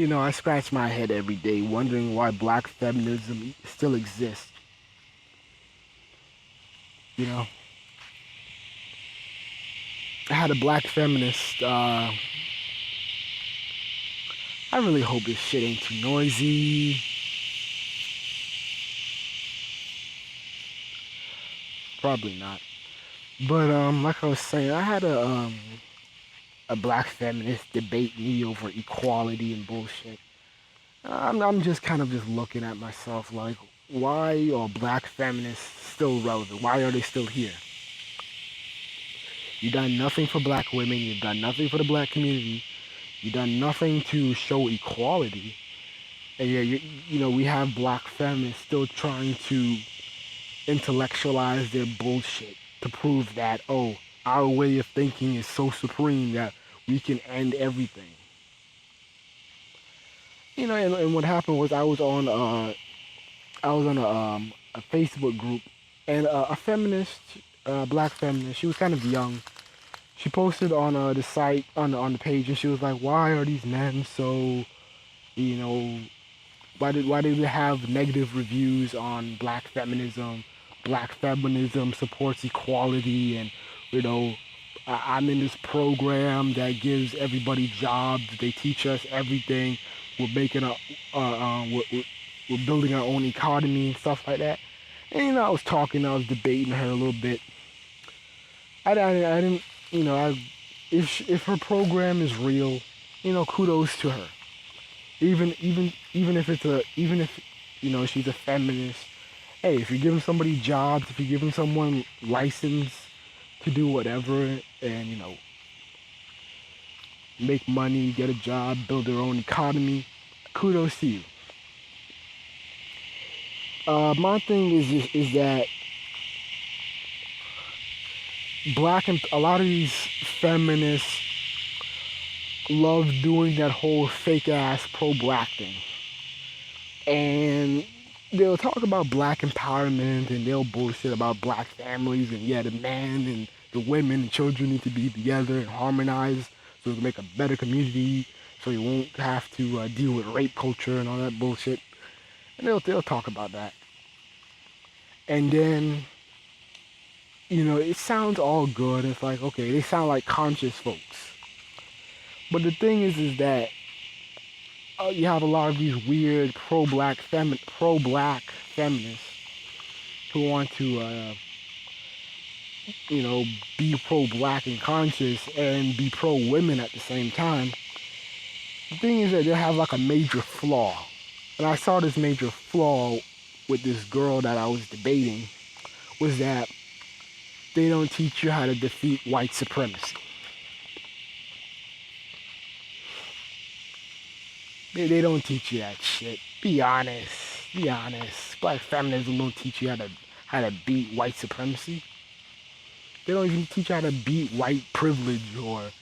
I scratch my head every day wondering why black feminism still exists. You know, I had a black feminist. I really hope this shit ain't too noisy. Probably not. But like I was saying, I had a black feminist debate me over equality and bullshit. I'm just kind of just looking at myself like, why are black feminists still relevant? Why are they still here? You've done nothing for black women. You've done nothing for the black community. You've done nothing to show equality. And yeah, we have black feminists still trying to intellectualize their bullshit to prove that, oh, our way of thinking is so supreme that we can end everything. And what happened was I was on a Facebook group, and a feminist, black feminist, she was kind of young. She posted on the site on the page, and she was like, "Why are these men so, you know, why do they have negative reviews on black feminism? Black feminism supports equality, and you know, I'm in this program that gives everybody jobs. They teach us everything. We're making a, we're building our own economy and stuff like that." And I was debating her a little bit. I didn't, if her program is real, kudos to her. Even if even if she's a feminist. Hey, if you're giving somebody jobs, if you're giving someone license to do whatever, and make money, get a job, build their own economy, kudos to you. My thing is that black and a lot of these feminists love doing that whole fake ass pro black thing, and they'll talk about black empowerment and they'll bullshit about black families and yeah, the man and the women and children need to be together and harmonize so we can make a better community so you won't have to deal with rape culture and all that bullshit. And they'll talk about that. And then it sounds all good. It's like, okay, they sound like conscious folks. But the thing is that you have a lot of these weird pro-black feminists who want to, be pro-black and conscious and be pro-women at the same time. The thing is that they have like a major flaw. And I saw this major flaw with this girl that I was debating was that they don't teach you how to defeat white supremacy. They don't teach you that shit. Be honest. Be honest. Black feminism don't teach you how to beat white supremacy. They don't even teach you how to beat white privilege or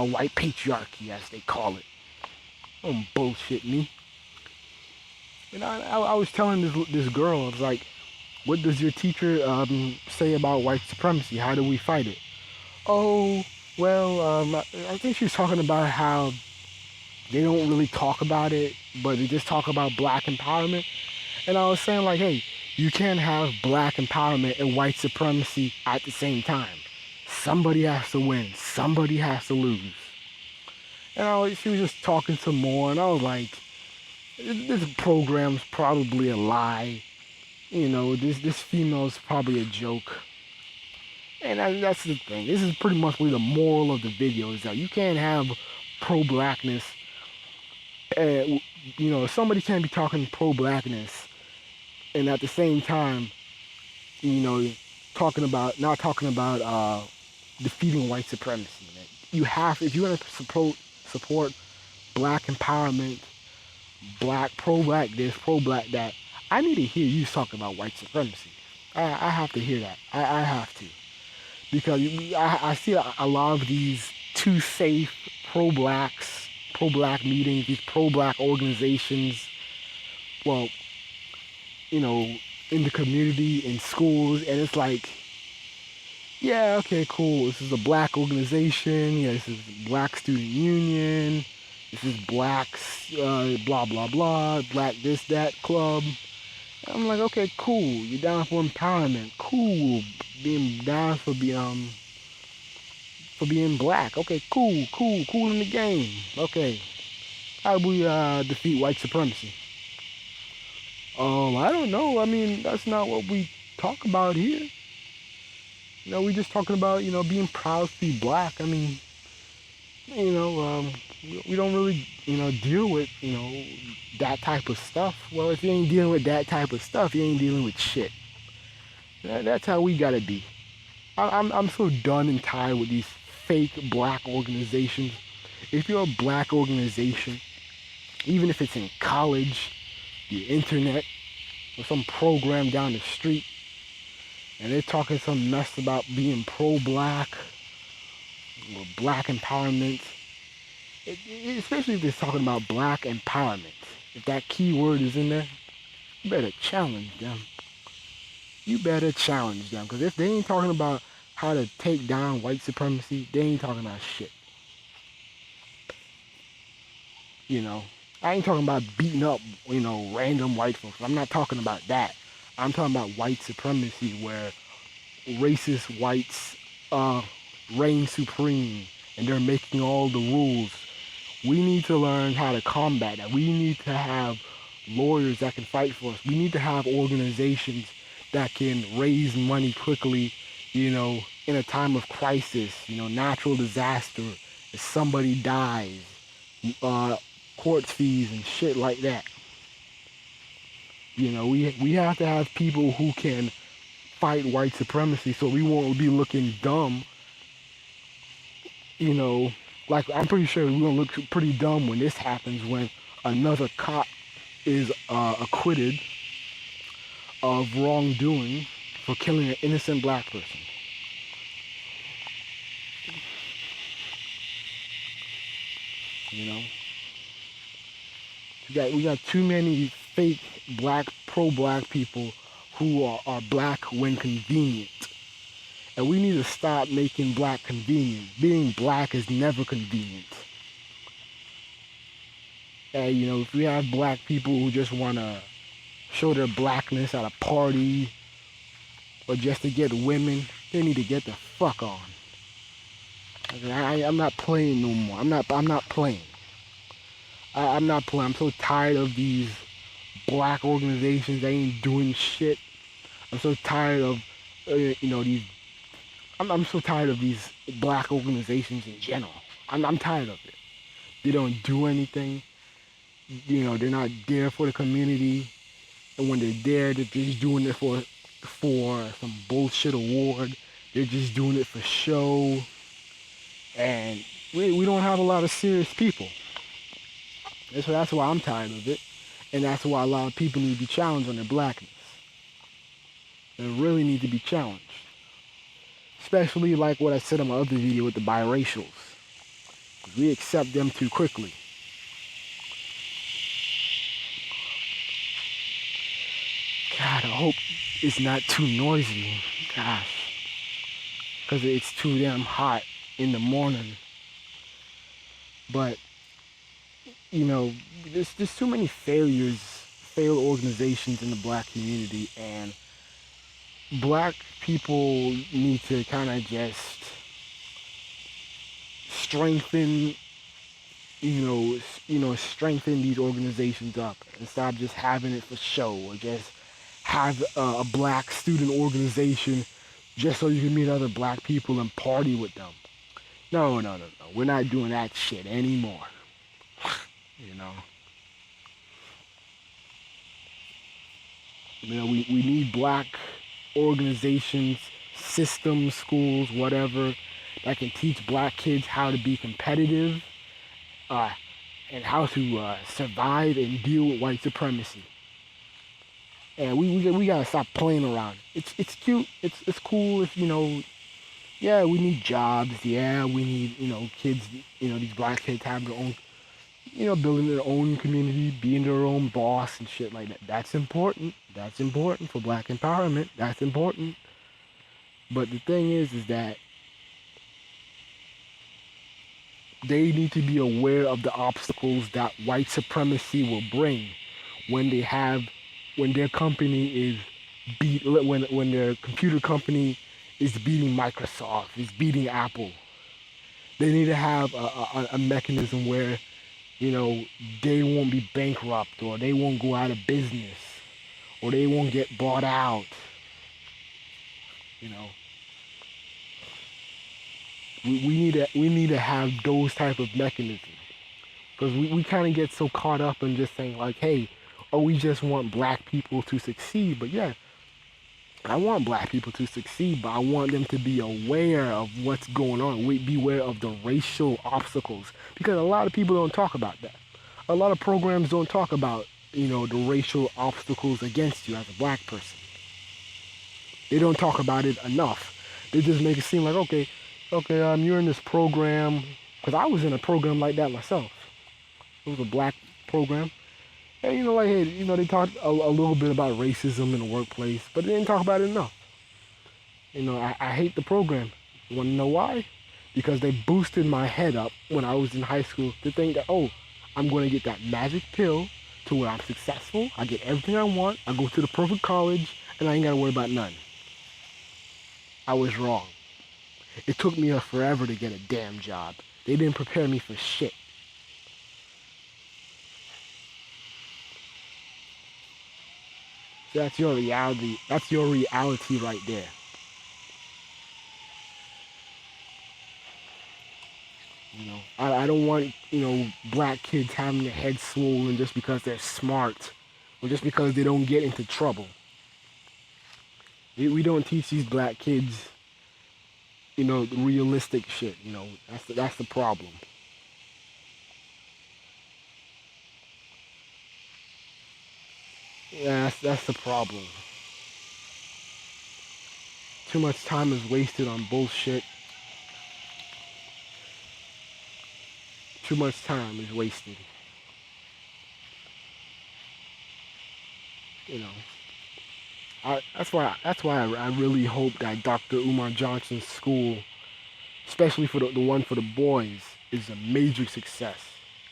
white patriarchy, as they call it. Don't bullshit me. And I was telling this girl, I was like, what does your teacher say about white supremacy? How do we fight it? Oh, well, I think she was talking about how they don't really talk about it, but they just talk about black empowerment. And I was saying, like, hey, you can't have black empowerment and white supremacy at the same time. Somebody has to win. Somebody has to lose. And she was just talking some more, and I was like, this program's probably a lie. This female's probably a joke. And that's the thing. This is pretty much the moral of the video is that you can't have pro-blackness. Somebody can't be talking pro-blackness and at the same time, not talking about defeating white supremacy. Man. You have, if you want to support black empowerment, black pro-black this, pro-black that, I need to hear you talk about white supremacy. I have to hear that. I have to. Because I see a lot of these too safe pro-black meetings, these pro-black organizations, well, in the community, in schools, and it's like, yeah, okay, cool. This is a black organization. Yeah, this is a black student union. This is blacks, blah blah blah, black this that club. I'm like, okay, cool. You're down for empowerment. Cool. Being down for being black. Okay, cool in the game. Okay. How do we defeat white supremacy? I don't know. I mean, that's not what we talk about here. We just talking about, being proud to be black. I mean, we don't really, deal with, that type of stuff. Well, if you ain't dealing with that type of stuff, you ain't dealing with shit. That's how we gotta be. I'm so done and tired with these fake black organizations. If you're a black organization, even if it's in college, the internet, or some program down the street, and they're talking some mess about being pro-black or black empowerment, especially if they're talking about black empowerment, if that key word is in there, you better challenge them. Because if they ain't talking about how to take down white supremacy, they ain't talking about shit. I ain't talking about beating up, random white folks. I'm not talking about that. I'm talking about white supremacy where racist whites reign supreme and they're making all the rules. We need to learn how to combat that. We need to have lawyers that can fight for us. We need to have organizations that can raise money quickly, in a time of crisis, natural disaster, if somebody dies, court fees and shit like that. We have to have people who can fight white supremacy so we won't be looking dumb. Like I'm pretty sure we're gonna look pretty dumb when this happens, when another cop is acquitted of wrongdoing for killing an innocent black person. We got too many fake pro-black people who are black when convenient. And we need to stop making black convenient. Being black is never convenient. And, if we have black people who just want to show their blackness at a party or just to get women, they need to get the fuck on. I'm not playing no more. I'm not playing. I'm not playing. I'm so tired of these black organizations that ain't doing shit. I'm so tired of, these. I'm so tired of these black organizations in general. I'm tired of it. They don't do anything. They're not there for the community. And when they're there, they're just doing it for some bullshit award. They're just doing it for show. And we don't have a lot of serious people. So that's why I'm tired of it. And that's why a lot of people need to be challenged on their blackness. They really need to be challenged. Especially like what I said in my other video with the biracials. We accept them too quickly. God, I hope it's not too noisy. Gosh. Because it's too damn hot in the morning. But, there's too many failed organizations in the black community, and black people need to kind of just strengthen, strengthen these organizations up and stop just having it for show, or just have a black student organization just so you can meet other black people and party with them. No. We're not doing that shit anymore. We need black organizations, systems, schools, whatever, that can teach black kids how to be competitive and how to survive and deal with white supremacy. And we gotta stop playing around. It's cute. It's cool if yeah, we need jobs. Yeah, we need kids. These black kids have their own, building their own community, being their own boss and shit like that. That's important. That's important for black empowerment. That's important. But the thing is that They need to be aware of the obstacles that white supremacy will bring when they have, when their company is when their computer company is beating Microsoft, is beating Apple. They need to have a mechanism where, you know, they won't be bankrupt, or they won't go out of business, or they won't get bought out. You know, we need to have those type of mechanisms, because we kind of get so caught up in just saying like, hey, oh, we just want black people to succeed. But yeah, I want black people to succeed, but I want them to be aware of what's going on. We be aware of the racial obstacles, because a lot of people don't talk about that. A lot of programs don't talk about, you know, the racial obstacles against you as a black person. They don't talk about it enough. They just make it seem like, okay, you're in this program. Because I was in a program like that myself. It was a black program. And, you know, like, hey, you know, they talked a little bit about racism in the workplace, but they didn't talk about it enough. You know, I hate the program. You want to know why? Because they boosted my head up when I was in high school to think that, oh, I'm going to get that magic pill to where I'm successful, I get everything I want, I go to the perfect college, and I ain't got to worry about none. I was wrong. It took me forever to get a damn job. They didn't prepare me for shit. So that's your reality. That's your reality right there. You know, I don't want, you know, black kids having their heads swollen just because they're smart, or just because they don't get into trouble. We don't teach these black kids, you know, the realistic shit. You know, that's the problem. Yeah, that's the problem. Too much time is wasted on bullshit. Too much time is wasted. You know, that's why I really hope that Dr. Umar Johnson's school, especially for the one for the boys, is a major success.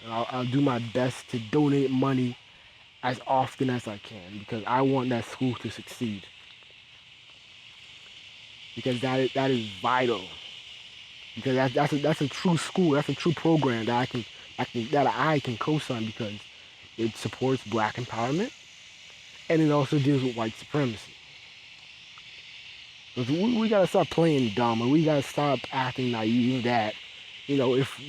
And I'll do my best to donate money as often as I can, because I want that school to succeed. Because that is vital. Because that's a true school. That's a true program that I can co-sign, because it supports black empowerment, and it also deals with white supremacy. Because we gotta stop playing dumb, and we gotta stop acting naive that, you know, if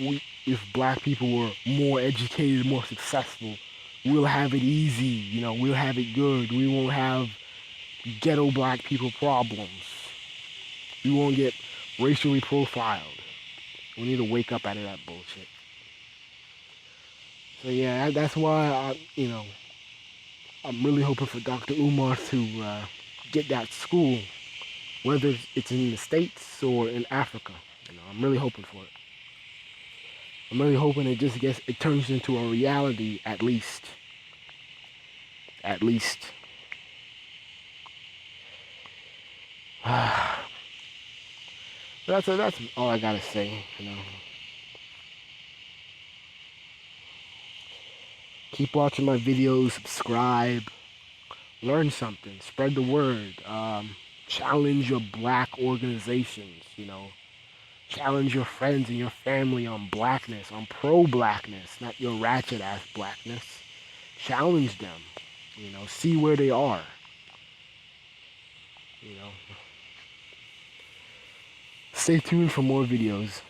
black people were more educated, more successful, we'll have it easy. You know, we'll have it good. We won't have ghetto black people problems. We won't get racially profiled. We need to wake up out of that bullshit. So yeah, that's why I'm really hoping for Dr. Umar to get that school, whether it's in the States or in Africa. You know, I'm really hoping for it. I'm really hoping it turns into a reality, at least. At least. That's all I gotta say. You know, keep watching my videos, subscribe, learn something, spread the word. Challenge your black organizations. You know, challenge your friends and your family on blackness, on pro-blackness, not your ratchet ass blackness. Challenge them. You know, see where they are. You know, stay tuned for more videos.